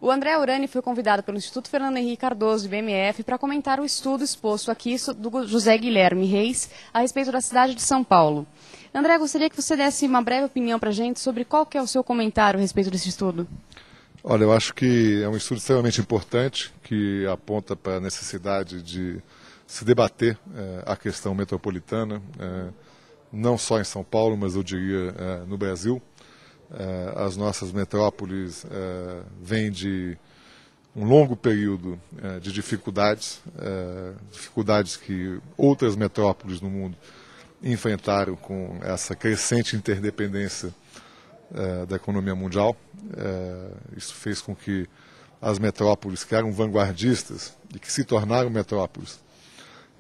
O André Urani foi convidado pelo Instituto Fernando Henrique Cardoso, BMF, para comentar o estudo exposto aqui do José Guilherme Reis a respeito da cidade de São Paulo. André, gostaria que você desse uma breve opinião para a gente sobre qual que é o seu comentário a respeito desse estudo. Olha, eu acho que é um estudo extremamente importante, que aponta para a necessidade de se debater a questão metropolitana, não só em São Paulo, mas eu diria no Brasil. As nossas metrópoles vêm de um longo período de dificuldades, dificuldades que outras metrópoles no mundo enfrentaram com essa crescente interdependência da economia mundial. Isso fez com que as metrópoles que eram vanguardistas e que se tornaram metrópoles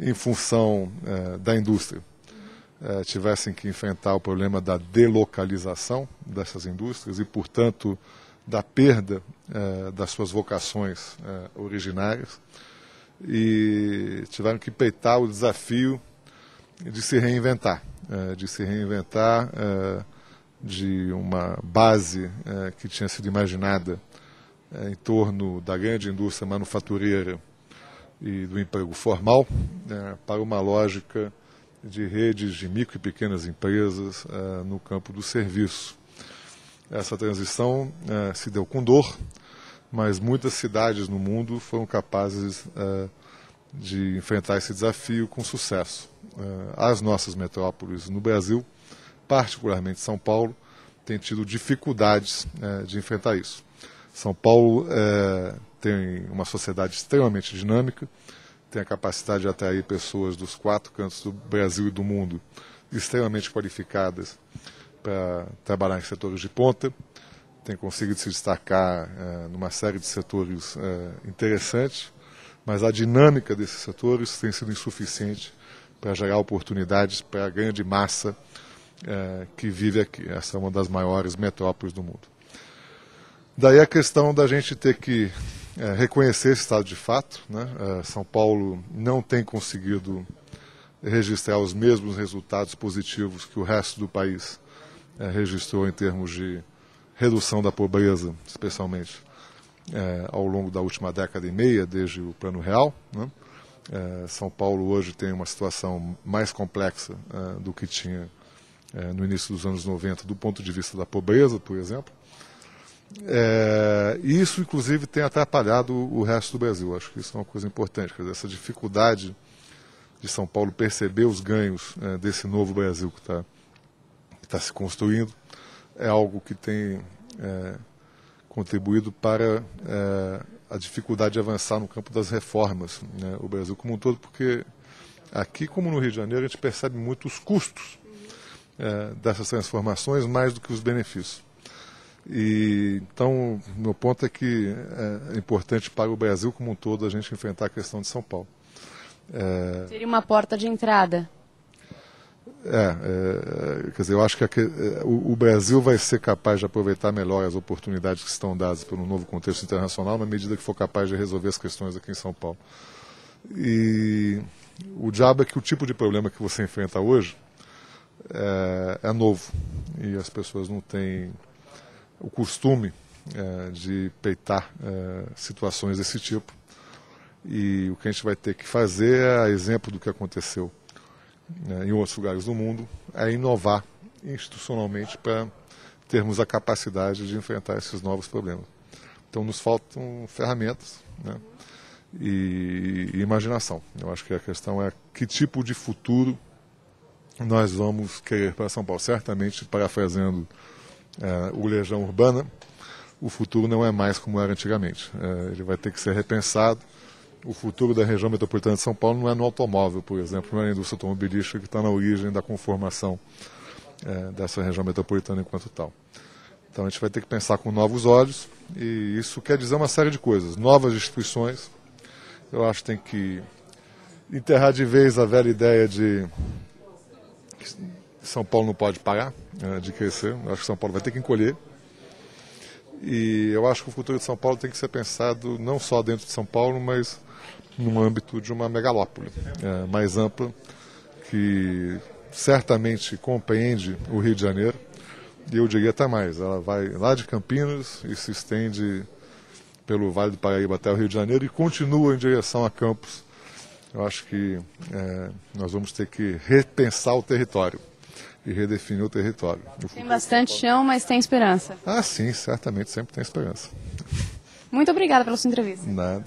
em função da indústria tivessem que enfrentar o problema da delocalização dessas indústrias e, portanto, da perda das suas vocações originárias, e tiveram que peitar o desafio de se reinventar, de uma base que tinha sido imaginada em torno da grande indústria manufatureira e do emprego formal, para uma lógica de redes de micro e pequenas empresas no campo do serviço. Essa transição se deu com dor, mas muitas cidades no mundo foram capazes de enfrentar esse desafio com sucesso. As nossas metrópoles no Brasil, particularmente São Paulo, têm tido dificuldades de enfrentar isso. São Paulo tem uma sociedade extremamente dinâmica, tem a capacidade de atrair pessoas dos 4 cantos do Brasil e do mundo extremamente qualificadas para trabalhar em setores de ponta, tem conseguido se destacar numa série de setores interessantes, mas a dinâmica desses setores tem sido insuficiente para gerar oportunidades para a grande massa que vive aqui. Essa é uma das maiores metrópoles do mundo. Daí a questão da gente ter que reconhecer esse estado de fato, né? São Paulo não tem conseguido registrar os mesmos resultados positivos que o resto do país registrou em termos de redução da pobreza, especialmente ao longo da última década e meia, desde o Plano Real, né? São Paulo hoje tem uma situação mais complexa do que tinha no início dos anos 90, do ponto de vista da pobreza, por exemplo. E isso, inclusive, tem atrapalhado o resto do Brasil. Acho que isso é uma coisa importante. Quer dizer, essa dificuldade de São Paulo perceber os ganhos desse novo Brasil que está se construindo é algo que tem contribuído para a dificuldade de avançar no campo das reformas, né? O Brasil como um todo, porque aqui, como no Rio de Janeiro, a gente percebe muito os custos dessas transformações mais do que os benefícios. Então, meu ponto é que é importante para o Brasil como um todo a gente enfrentar a questão de São Paulo. Seria uma porta de entrada? Quer dizer, eu acho que o Brasil vai ser capaz de aproveitar melhor as oportunidades que estão dadas pelo novo contexto internacional na medida que for capaz de resolver as questões aqui em São Paulo. E o diabo é que o tipo de problema que você enfrenta hoje é novo e as pessoas não têm o costume de peitar situações desse tipo. E o que a gente vai ter que fazer, a exemplo do que aconteceu em outros lugares do mundo, é inovar institucionalmente para termos a capacidade de enfrentar esses novos problemas. Então nos faltam ferramentas, né, e imaginação. Eu acho que a questão é que tipo de futuro nós vamos querer para São Paulo. Certamente, parafraseando o Legião Urbana, o futuro não é mais como era antigamente. Ele vai ter que ser repensado. O futuro da região metropolitana de São Paulo não é no automóvel, por exemplo, não é na indústria automobilística que está na origem da conformação dessa região metropolitana enquanto tal. Então a gente vai ter que pensar com novos olhos, e isso quer dizer uma série de coisas. Novas instituições, eu acho que tem que enterrar de vez a velha ideia de que São Paulo não pode parar de crescer. Eu acho que São Paulo vai ter que encolher. E eu acho que o futuro de São Paulo tem que ser pensado não só dentro de São Paulo, mas no âmbito de uma megalópole mais ampla, que certamente compreende o Rio de Janeiro, e eu diria até mais, ela vai lá de Campinas e se estende pelo Vale do Paraíba até o Rio de Janeiro e continua em direção a Campos. Eu acho que nós vamos ter que repensar o território e redefinir o território. Tem bastante chão, mas tem esperança. Ah, sim, certamente, sempre tem esperança. Muito obrigada pela sua entrevista. Nada.